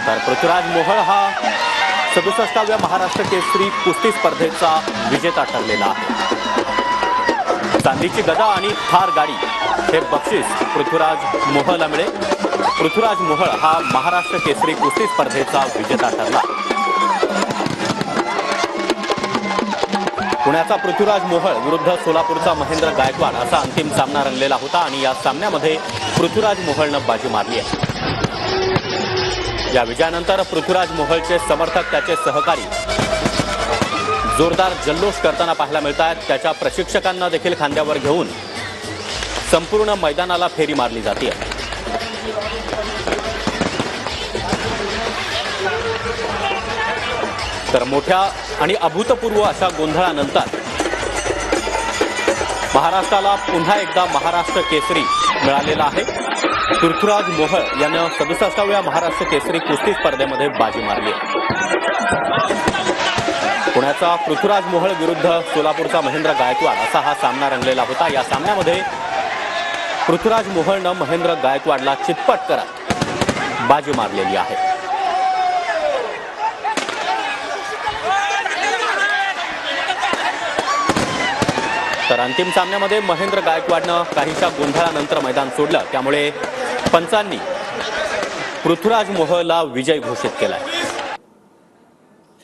तर पृथ्वीराज मोहोळ हा 67व्या महाराष्ट्र केसरी कुस्ती स्पर्धेचा विजेता ठरलेला आहे। चांदीची गदा आणि थार गाडी हे बक्षीस पृथ्वीराज मोहोळला मिळेल। पृथ्वीराज मोहोळ हा महाराष्ट्र केसरी कुस्ती स्पर्धेचा विजेता ठरला। पुण्याचा पृथ्वीराज मोहोळ विरुद्ध सोलापूरचा महेंद्र गायकवाड असा अंतिम सामना रंगलेला होता आणि या सामन्यामध्ये पृथ्वीराज मोहोळनं बाजी मारली आहे। या विजयानंतर पृथ्वीराज मोहोळचे समर्थक त्याचे सहकारी जोरदार जल्लोष करताना पाहायला मिळतात। त्याच्या प्रशिक्षकांना देखील खांद्यावर घेऊन संपूर्ण मैदानाला फेरी मारली जाते। तर मोठ्या आणि अभूतपूर्व अशा गोंधळानंतर महाराष्ट्राला पुन्हा एकदा महाराष्ट्र केसरी मिळालेला आहे। पृथ्वीराज मोहोळ यानं 67व्या महाराष्ट्र केसरी कुस्ती स्पर्धेमध्ये बाजी मारली आहे। पुण्याचा पृथ्वीराज मोहोळ विरुद्ध सोलापूरचा महेंद्र गायकवाड असा हा सामना रंगलेला होता। या सामन्यामध्ये पृथ्वीराज मोहोळनं महेंद्र गायकवाडला चितपट करत बाजी मारलेली आहे। तर अंतिम सामन्यामध्ये महेंद्र गायकवाडनं काहीशा गोंधळानंतर मैदान सोडलं, त्यामुळे पंचांनी पृथ्वीराज मोहोळला विजय घोषित केलाय।